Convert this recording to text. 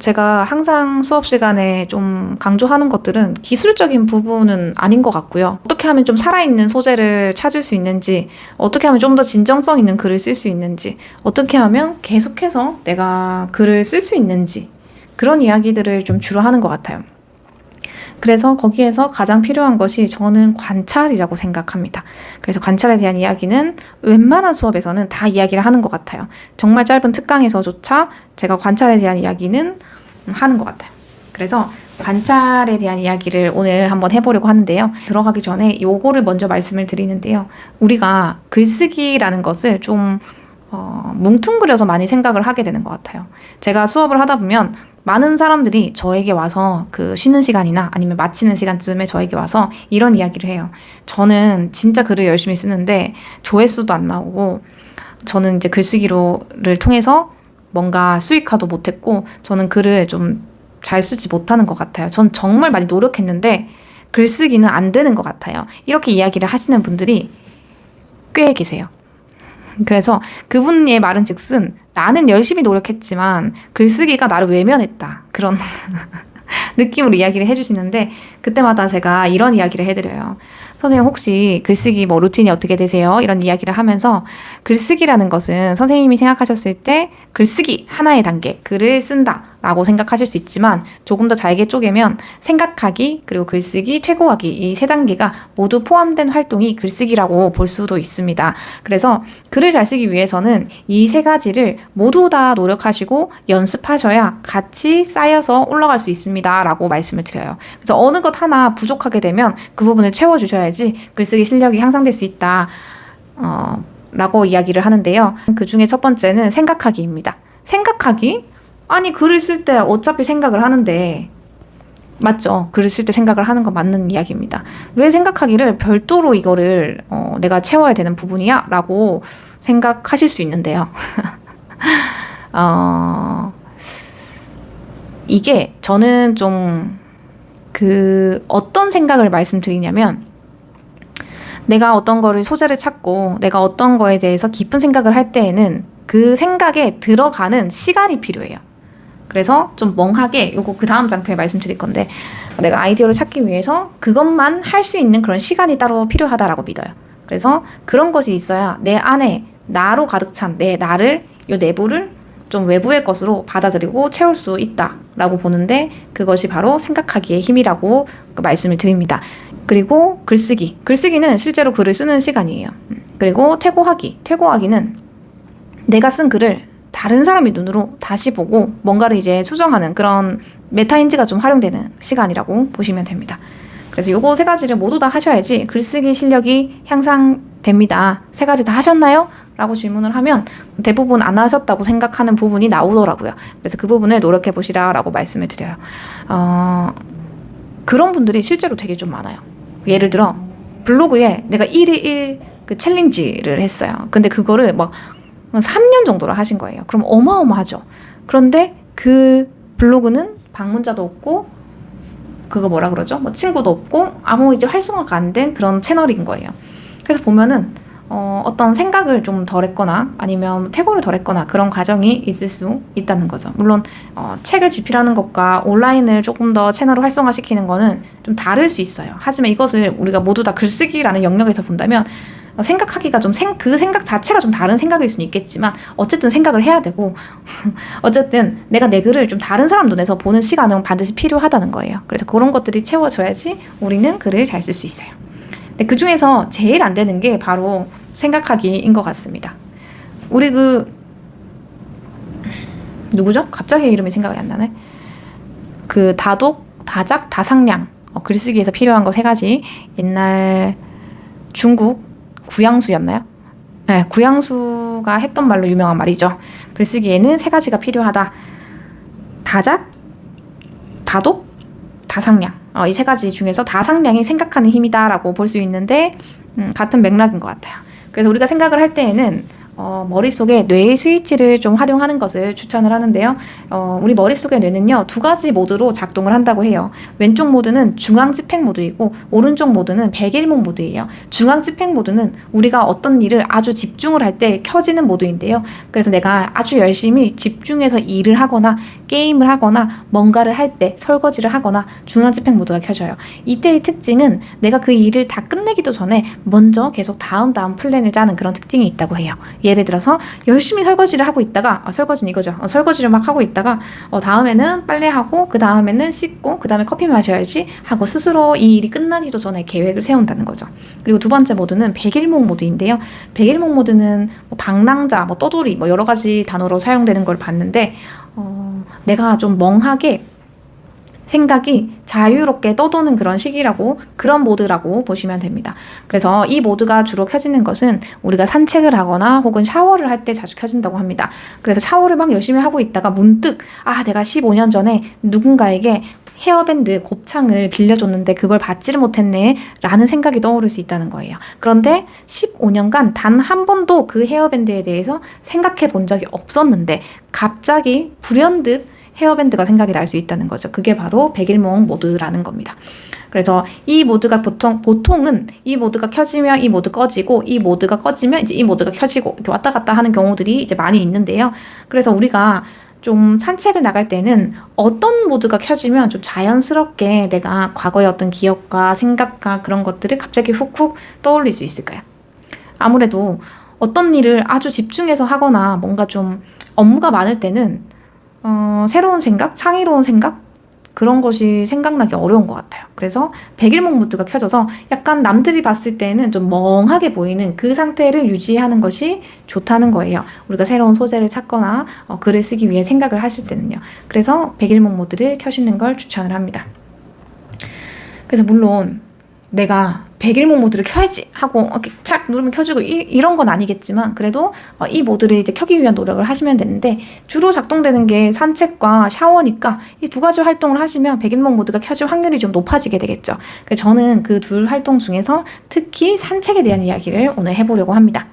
제가 항상 수업 시간에 좀 강조하는 것들은 기술적인 부분은 아닌 것 같고요. 어떻게 하면 좀 살아있는 소재를 찾을 수 있는지, 어떻게 하면 좀 더 진정성 있는 글을 쓸 수 있는지, 어떻게 하면 계속해서 내가 글을 쓸 수 있는지, 그런 이야기들을 좀 주로 하는 것 같아요. 그래서 거기에서 가장 필요한 것이 저는 관찰이라고 생각합니다. 그래서 관찰에 대한 이야기는 웬만한 수업에서는 다 이야기를 하는 것 같아요. 정말 짧은 특강에서조차 제가 관찰에 대한 이야기는 하는 것 같아요. 그래서 관찰에 대한 이야기를 오늘 한번 해보려고 하는데요. 들어가기 전에 요거를 먼저 말씀을 드리는데요. 우리가 글쓰기라는 것을 좀 뭉뚱그려서 많이 생각을 하게 되는 것 같아요. 제가 수업을 하다 보면 많은 사람들이 저에게 와서 그 쉬는 시간이나 아니면 마치는 시간쯤에 저에게 와서 이런 이야기를 해요. 저는 진짜 글을 열심히 쓰는데 조회수도 안 나오고 저는 이제 글쓰기를 통해서 뭔가 수익화도 못했고 저는 글을 좀 잘 쓰지 못하는 것 같아요. 전 정말 많이 노력했는데 글쓰기는 안 되는 것 같아요. 이렇게 이야기를 하시는 분들이 꽤 계세요. 그래서 그분의 말은 즉슨 나는 열심히 노력했지만 글쓰기가 나를 외면했다. 그런 느낌으로 이야기를 해주시는데 그때마다 제가 이런 이야기를 해드려요. 선생님 혹시 글쓰기 뭐 루틴이 어떻게 되세요? 이런 이야기를 하면서 글쓰기라는 것은 선생님이 생각하셨을 때 글쓰기 하나의 단계, 글을 쓴다 라고 생각하실 수 있지만 조금 더 잘게 쪼개면 생각하기, 그리고 글쓰기, 퇴고하기 이 세 단계가 모두 포함된 활동이 글쓰기라고 볼 수도 있습니다. 그래서 글을 잘 쓰기 위해서는 이 세 가지를 모두 다 노력하시고 연습하셔야 같이 쌓여서 올라갈 수 있습니다 라고 말씀을 드려요. 그래서 어느 것 하나 부족하게 되면 그 부분을 채워주셔야지 글쓰기 실력이 향상될 수 있다 라고 이야기를 하는데요. 그 중에 첫 번째는 생각하기입니다. 생각하기? 아니 글을 쓸 때 어차피 생각을 하는데 맞죠? 글을 쓸 때 생각을 하는 건 맞는 이야기입니다. 왜 생각하기를 별도로 이거를 내가 채워야 되는 부분이야? 라고 생각하실 수 있는데요. 이게 저는 좀 어떤 생각을 말씀드리냐면 내가 어떤 거를 소재를 찾고 내가 어떤 거에 대해서 깊은 생각을 할 때에는 그 생각에 들어가는 시간이 필요해요. 그래서 좀 멍하게 요거 그 다음 장표에 말씀드릴 건데 내가 아이디어를 찾기 위해서 그것만 할 수 있는 그런 시간이 따로 필요하다라고 믿어요. 그래서 그런 것이 있어야 내 안에 나로 가득 찬 내 나를, 요 내부를 좀 외부의 것으로 받아들이고 채울 수 있다라고 보는데 그것이 바로 생각하기의 힘이라고 말씀을 드립니다. 그리고 글쓰기. 글쓰기는 실제로 글을 쓰는 시간이에요. 그리고 퇴고하기는 내가 쓴 글을 다른 사람의 눈으로 다시 보고 뭔가를 이제 수정하는 그런 메타인지가 좀 활용되는 시간이라고 보시면 됩니다. 그래서 요거 세 가지를 모두 다 하셔야지 글쓰기 실력이 향상됩니다. 세 가지 다 하셨나요? 라고 질문을 하면 대부분 안 하셨다고 생각하는 부분이 나오더라고요. 그래서 그 부분을 노력해 보시라 라고 말씀을 드려요. 그런 분들이 실제로 되게 좀 많아요. 예를 들어 블로그에 내가 1일 1 그 챌린지를 했어요. 근데 그거를 막 3년 정도를 하신 거예요. 그럼 어마어마하죠. 그런데 그 블로그는 방문자도 없고 그거 뭐라 그러죠? 뭐 친구도 없고 아무 이제 활성화가 안 된 그런 채널인 거예요. 그래서 보면은 어떤 생각을 좀 덜 했거나 아니면 퇴고를 덜 했거나 그런 과정이 있을 수 있다는 거죠. 물론 책을 집필하는 것과 온라인을 조금 더 채널을 활성화시키는 거는 좀 다를 수 있어요. 하지만 이것을 우리가 모두 다 글쓰기라는 영역에서 본다면 생각하기가 좀 그 생각 자체가 좀 다른 생각일 수는 있겠지만 어쨌든 생각을 해야 되고 어쨌든 내가 내 글을 좀 다른 사람 눈에서 보는 시간은 반드시 필요하다는 거예요. 그래서 그런 것들이 채워져야지 우리는 글을 잘 쓸 수 있어요. 근데 그 중에서 제일 안 되는 게 바로 생각하기인 것 같습니다. 우리 누구죠? 갑자기 이름이 생각이 안 나네. 다독, 다작, 다상량 글쓰기에서 필요한 거 세 가지. 옛날 중국 구양수였나요? 네, 구양수가 했던 말로 유명한 말이죠. 글쓰기에는 세 가지가 필요하다. 다작, 다독, 다상량. 이 세 가지 중에서 다상량이 생각하는 힘이다라고 볼 수 있는데 같은 맥락인 것 같아요. 그래서 우리가 생각을 할 때에는 머릿속에 뇌의 스위치를 좀 활용하는 것을 추천을 하는데요. 우리 머릿속의 뇌는요, 두 가지 모드로 작동을 한다고 해요. 왼쪽 모드는 중앙집행 모드이고 오른쪽 모드는 백일목 모드예요. 중앙집행 모드는 우리가 어떤 일을 아주 집중을 할 때 켜지는 모드인데요. 그래서 내가 아주 열심히 집중해서 일을 하거나 게임을 하거나 뭔가를 할 때, 설거지를 하거나 중앙집행 모드가 켜져요. 이때의 특징은 내가 그 일을 다 끝내기도 전에 먼저 계속 다음 플랜을 짜는 그런 특징이 있다고 해요. 예를 들어서 열심히 설거지를 하고 있다가 설거지는 이거죠. 설거지를 막 하고 있다가 다음에는 빨래하고 그 다음에는 씻고 그 다음에 커피 마셔야지 하고 스스로 이 일이 끝나기도 전에 계획을 세운다는 거죠. 그리고 두 번째 모드는 백일목 모드인데요. 백일목 모드는 방랑자, 떠돌이 여러 가지 단어로 사용되는 걸 봤는데 내가 좀 멍하게 생각이 자유롭게 떠도는 그런 모드라고 보시면 됩니다. 그래서 이 모드가 주로 켜지는 것은 우리가 산책을 하거나 혹은 샤워를 할 때 자주 켜진다고 합니다. 그래서 샤워를 막 열심히 하고 있다가 문득 내가 15년 전에 누군가에게 헤어밴드 곱창을 빌려줬는데 그걸 받지를 못했네 라는 생각이 떠오를 수 있다는 거예요. 그런데 15년간 단 한 번도 그 헤어밴드에 대해서 생각해 본 적이 없었는데 갑자기 불현듯 헤어밴드가 생각이 날 수 있다는 거죠. 그게 바로 백일목 모드라는 겁니다. 그래서 이 모드가 보통은 이 모드가 켜지면 이 모드 꺼지고 이 모드가 꺼지면 이제 이 모드가 켜지고 이렇게 왔다 갔다 하는 경우들이 이제 많이 있는데요. 그래서 우리가 좀 산책을 나갈 때는 어떤 모드가 켜지면 좀 자연스럽게 내가 과거의 어떤 기억과 생각과 그런 것들을 갑자기 훅훅 떠올릴 수 있을까요? 아무래도 어떤 일을 아주 집중해서 하거나 뭔가 좀 업무가 많을 때는 새로운 생각, 창의로운 생각 그런 것이 생각나기 어려운 것 같아요. 그래서 백일목 모드가 켜져서 약간 남들이 봤을 때는 좀 멍하게 보이는 그 상태를 유지하는 것이 좋다는 거예요. 우리가 새로운 소재를 찾거나 글을 쓰기 위해 생각을 하실 때는요. 그래서 백일목 모드를 켜시는 걸 추천을 합니다. 그래서 물론 내가 백일목 모드를 켜야지 하고 이렇게 착 누르면 켜지고 이런 건 아니겠지만 그래도 이 모드를 이제 켜기 위한 노력을 하시면 되는데 주로 작동되는 게 산책과 샤워니까 이 두 가지 활동을 하시면 백일목 모드가 켜질 확률이 좀 높아지게 되겠죠. 그래서 저는 그 둘 활동 중에서 특히 산책에 대한 이야기를 오늘 해보려고 합니다.